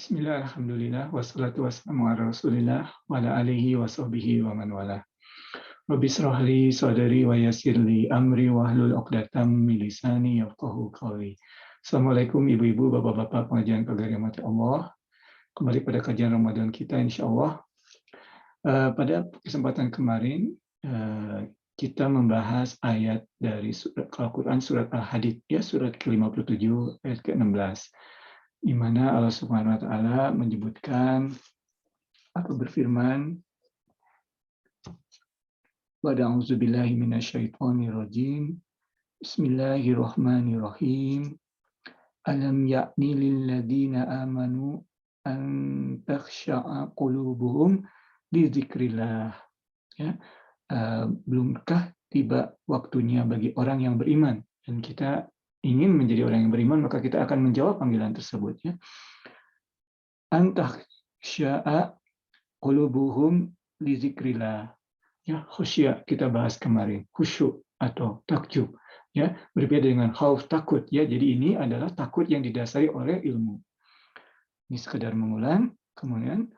Bismillah, alhamdulillah, wassalatu wassalamu ala rasulillah, wa ala alihi wa sahbihi wa man wala. Rabbi shrah li sadri wa yassir li amri wahlul 'uqdatam min lisani yafqahu qawli. Assalamualaikum ibu-ibu, bapak-bapak pengajian pagari rahmati Allah. Kembali pada kajian Ramadan kita insyaallah. Pada kesempatan kemarin kita membahas ayat dari surat Al-Quran, surat Al-Hadid, ya, surat ke-57 ayat ke-16. Di mana Allah Subhanahu wa taala menyebutkan atau berfirman, A'udzubillahi minasyaitonirrajim. Bismillahirrahmanirrahim. Alam ya'ni lil ladzina amanu an takhsha'a qulubuhum li dzikrillah. Ya, belumkah tiba waktunya bagi orang yang beriman, dan kita ingin menjadi orang yang beriman, maka kita akan menjawab panggilan tersebut, ya. Antah sya'a qulubuhum li dzikrillah. Ya, khusyuk kita bahas kemarin, khusyuk atau takjub, ya, berbeda dengan khauf, takut, ya. Jadi ini adalah takut yang didasari oleh ilmu. Ini sekedar mengulang. Kemudian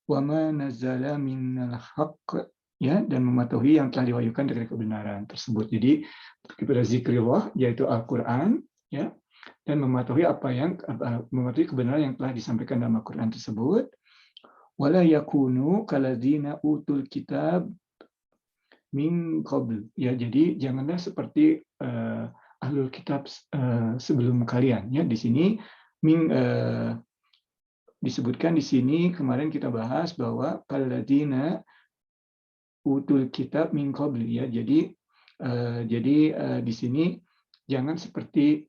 wa ma nazzala minal haqq, ya, dan mematuhi yang telah diwahyukan dari kebenaran tersebut. Jadi kepada zikrillah, yaitu Al-Qur'an, ya, dan mematuhi mematuhi kebenaran yang telah disampaikan dalam Al-Qur'an tersebut. Wala yakunu kaladzina utul kitab min qabl. Ya, jadi janganlah seperti ahlul kitab sebelum kalian, ya. Di sini disebutkan di sini kemarin kita bahas bahwa kaladzina utul kitab min qabl, ya. Jadi di sini jangan seperti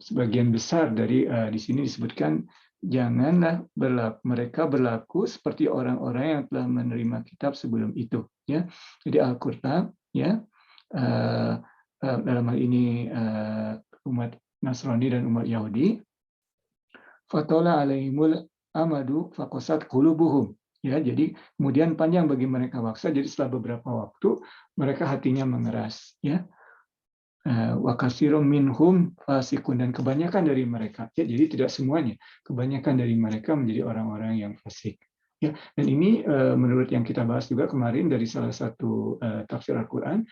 sebagian besar dari di sini disebutkan, janganlah mereka berlaku seperti orang-orang yang telah menerima kitab sebelum itu, ya. Jadi Al-Qur'an, ya, dalam hal ini umat Nasrani dan umat Yahudi, fatola alaihimul amadu faqasat qulubuhum, ya. Jadi kemudian panjang bagi mereka waksa, jadi setelah beberapa waktu mereka hatinya mengeras, ya. Wa katsirum minhum fasikun, dan kebanyakan dari mereka, ya, jadi tidak semuanya, kebanyakan dari mereka menjadi orang-orang yang fasik, ya. Dan ini menurut yang kita bahas juga kemarin dari salah satu tafsir Al-Qur'an,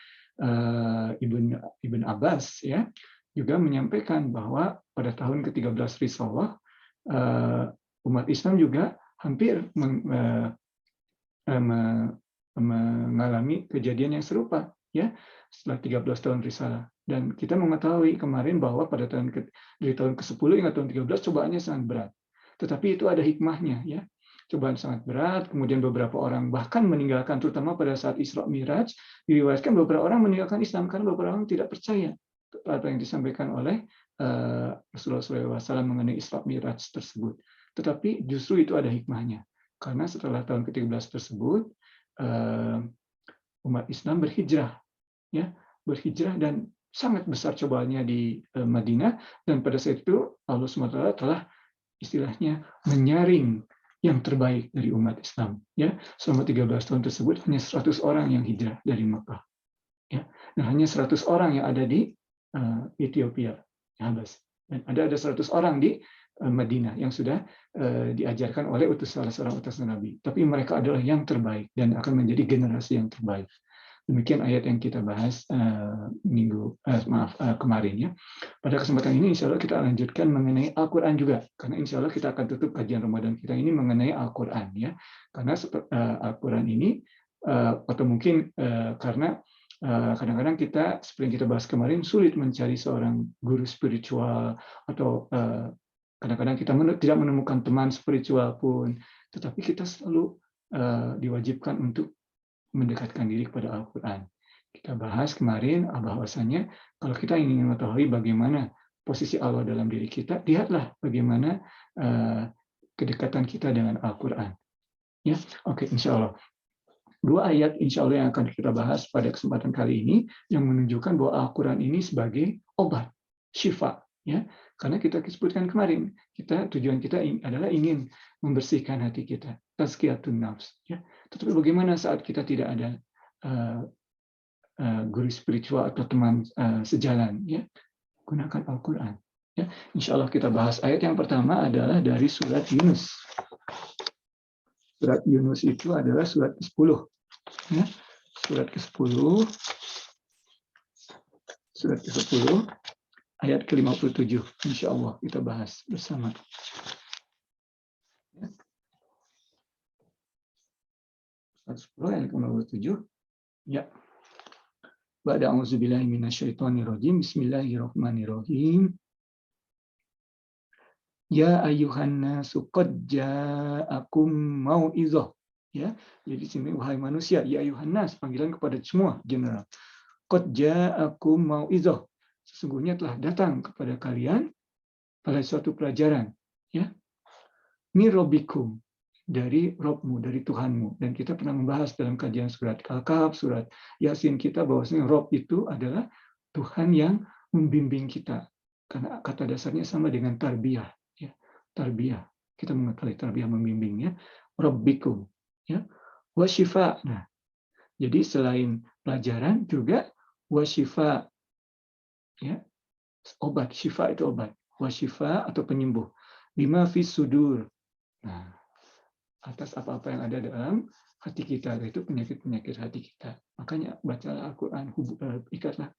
Ibn Abbas, ya, juga menyampaikan bahwa pada tahun ke-13 Risalah umat Islam juga hampir mengalami kejadian yang serupa, ya, setelah 13 tahun risalah. Dan kita mengetahui kemarin bahwa pada dari tahun ke-10 hingga tahun 13 cobaannya sangat berat. Tetapi itu ada hikmahnya, ya. Cobaan sangat berat, kemudian beberapa orang bahkan meninggalkan, terutama pada saat Isra Mi'raj, diriwayatkan beberapa orang meninggalkan Islam karena beberapa orang tidak percaya apa yang disampaikan oleh Rasulullah SAW mengenai Isra Mi'raj tersebut. Tetapi justru itu ada hikmahnya. Karena setelah tahun ke-13 tersebut, umat Islam berhijrah, ya, berhijrah, dan sangat besar cobaannya di Madinah, dan pada saat itu Allah SWT telah istilahnya menyaring yang terbaik dari umat Islam, ya. Selama 13 tahun tersebut hanya 100 orang yang hijrah dari Makkah, ya. Nah, hanya 100 orang yang ada di Ethiopia, Habas, dan ada 100 orang di Madinah yang sudah diajarkan oleh salah seorang utusan Nabi. Tapi mereka adalah yang terbaik dan akan menjadi generasi yang terbaik. Demikian ayat yang kita bahas kemarin, ya. Pada kesempatan ini insya Allah kita lanjutkan mengenai Al-Quran juga, karena insya Allah kita akan tutup kajian Ramadan kita ini mengenai Al-Quran, ya. Karena Al-Quran ini atau mungkin karena kadang-kadang kita, seperti yang kita bahas kemarin, sulit mencari seorang guru spiritual, atau kadang-kadang kita tidak menemukan teman spiritual pun, tetapi kita selalu diwajibkan untuk mendekatkan diri kepada Al-Quran. Kita bahas kemarin bahwasanya kalau kita ingin mengetahui bagaimana posisi Allah dalam diri kita, lihatlah bagaimana kedekatan kita dengan Al-Quran. Ya, oke, insya Allah. 2 ayat insya Allah yang akan kita bahas pada kesempatan kali ini yang menunjukkan bahwa Al-Quran ini sebagai obat, syifa, ya. Karena kita sebutkan kemarin, tujuan kita adalah ingin membersihkan hati kita, tazkiyatun nafs, ya. Tetapi bagaimana saat kita tidak ada guru spiritual atau teman sejalan, ya? Gunakan Al-Quran. Ya, insya Allah kita bahas ayat yang pertama adalah dari surat Yunus. Surat Yunus itu adalah surat ke-10. Ya, surat ke-10, surat ke-10, ayat ke-57. Insya Allah kita bahas bersama. Ya, surat 10 ayat ke-57. Ya. Ba'da a'udzubillahi minasyaitonirrajim. Bismillahirrahmanirrahim. Ya ayuhan nasu qad ja'akum mau'izah. Ya, jadi sini wahai manusia, ya ayuhan nas, panggilan kepada semua general. Qad ja'akum mau'izah. Sesungguhnya telah datang kepada kalian pada suatu pelajaran, ya. Mir rabbikum, dari Robmu, dari Tuhanmu. Dan kita pernah membahas dalam kajian surat Al-Kahf, surat Yasin kita bahwasanya Rob itu adalah Tuhan yang membimbing kita. Karena kata dasarnya sama dengan tarbiyah. Tarbiyah, kita mengetahui tarbiyah membimbingnya, rabbikum, ya, wasyifa. Nah, jadi selain pelajaran juga wasyifa, ya, obat. Syifa itu obat, wasyifa atau penyembuh, lima fis sudur. Nah, atas apa-apa yang ada dalam hati kita, yaitu penyakit-penyakit hati kita. Makanya bacalah Al-Quran, ikatlah,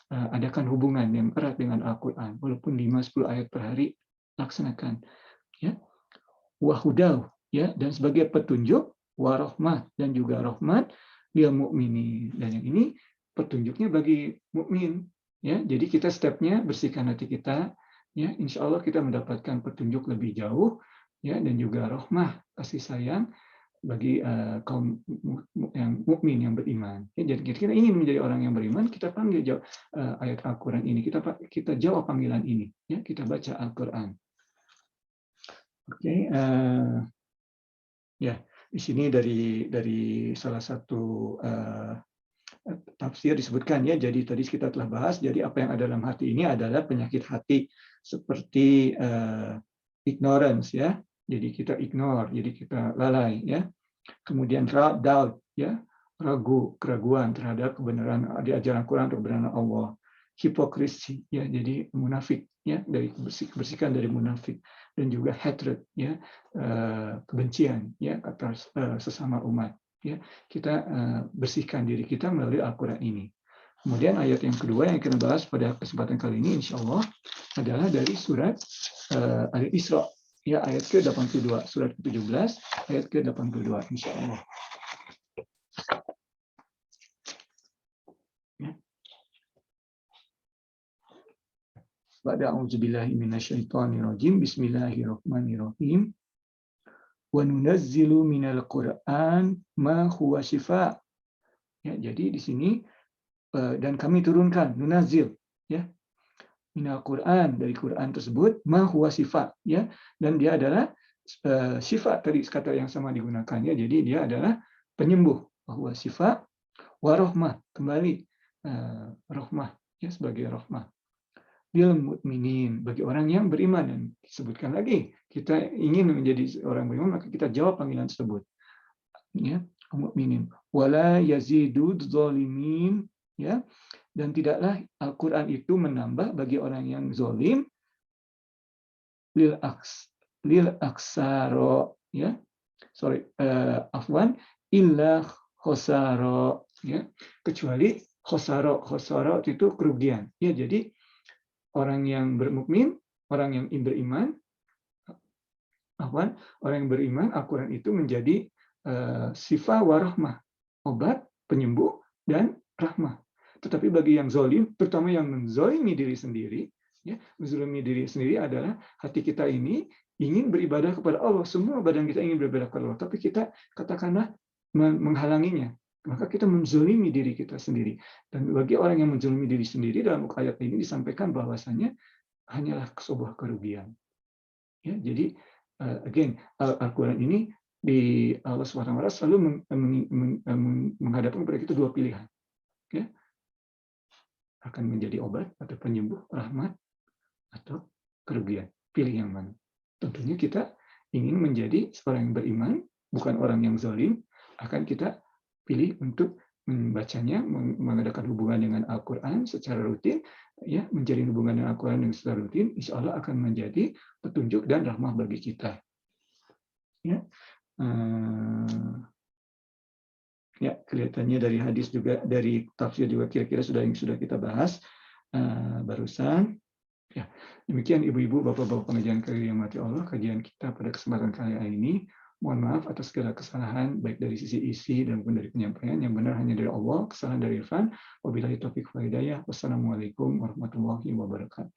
adakan hubungan yang erat dengan Al-Quran, walaupun 5-10 ayat per hari, laksanakan. Ya, wahudau, ya, dan sebagai petunjuk, warahmah, dan juga rahmat, lil mu'minin. Dan yang ini petunjuknya bagi mukmin. Ya, jadi kita stepnya bersihkan hati kita, ya, insya Allah kita mendapatkan petunjuk lebih jauh, ya, dan juga rahmah, kasih sayang bagi kaum yang mukmin yang beriman. Ya, jadi kita ingin menjadi orang yang beriman, kita panggil ayat Al-Quran ini, kita jawab panggilan ini, ya, kita baca Al-Quran. Oke, ya, di sini dari salah satu tafsir disebutkan, ya. Jadi tadi kita telah bahas, jadi apa yang ada dalam hati ini adalah penyakit hati seperti ignorance, ya. Jadi kita ignore, jadi kita lalai, ya. Kemudian doubt, ya, keraguan terhadap kebenaran di ajaran Quran atau kebenaran Allah. Hipokrisi, ya, jadi munafik, ya, dari kebersihan dari munafik, dan juga hatred, ya, kebencian, ya, atas sesama umat, ya. Kita bersihkan diri kita melalui Al-Quran ini. Kemudian ayat yang kedua yang kita bahas pada kesempatan kali ini, insya Allah, adalah dari surat Al-Isra. Ya, ayat ke-82, surat ke-17, ayat ke-82, insya Allah. Ya. Ba'da a'udzubillahi minasyaitonirrajim, bismillahirrahmanirrahim. Wa nunazzilu minal Qur'an ma huwa syifa. Ya, jadi di sini dan kami turunkan, nunazil, ya, minal Quran, dari Quran tersebut, ma huwa syifa, ya, dan dia adalah syifa, tadi kata yang sama digunakan, ya, jadi dia adalah penyembuh, bahwa syifa, warahmah, kembali rahmah, ya, sebagai rahmah, lil mu'minin, bagi orang yang beriman. Dan disebutkan lagi, kita ingin menjadi orang beriman, maka kita jawab panggilan tersebut, ya, mu'minin, wala yazidud zalimin, ya, dan tidaklah Al-Quran itu menambah bagi orang yang zalim lil aksaro, ya, afwan, illa khosaro, ya, kecuali khosaro itu kerugian, ya. Jadi orang yang bermukmin, orang yang beriman, orang yang beriman, Al-Quran itu menjadi sifat warahmah, obat, penyembuh, dan rahmah. Tetapi bagi yang zalim, terutama yang menzalimi diri sendiri, ya, menzalimi diri sendiri adalah hati kita ini ingin beribadah kepada Allah, semua badan kita ingin beribadah kepada Allah, tapi kita katakanlah menghalanginya, maka kita menzalimi diri kita sendiri. Dan bagi orang yang menzalimi diri sendiri, dalam ayat ini disampaikan bahwasanya hanyalah sebuah kerugian. Ya, jadi again, Al-Quran ini di Allah SWT selalu menghadapkan kepada kita dua pilihan, ya, akan menjadi obat atau penyembuh, rahmat atau kerugian. Pilih yang mana? Tentunya kita ingin menjadi seorang yang beriman, bukan orang yang zalim, akan kita pilih untuk membacanya, mengadakan hubungan dengan Al-Quran secara rutin, ya, menjalin hubungan dengan Al-Quran dengan secara rutin, insya Allah akan menjadi petunjuk dan rahmah bagi kita. Ya, ya, kelihatannya dari hadis juga, dari tafsir juga kira-kira sudah kita bahas barusan. Ya, demikian Ibu-ibu, Bapak-bapak pengajian yang mati Allah, kajian kita pada kesempatan kali ini. Mohon maaf atas segala kesalahan, baik dari sisi isi dan pun dari penyampaian. Yang benar hanya dari Allah, kesalahan dari Irfan. Wabillahi taufiq wal hidayah. Wassalamualaikum warahmatullahi wabarakatuh.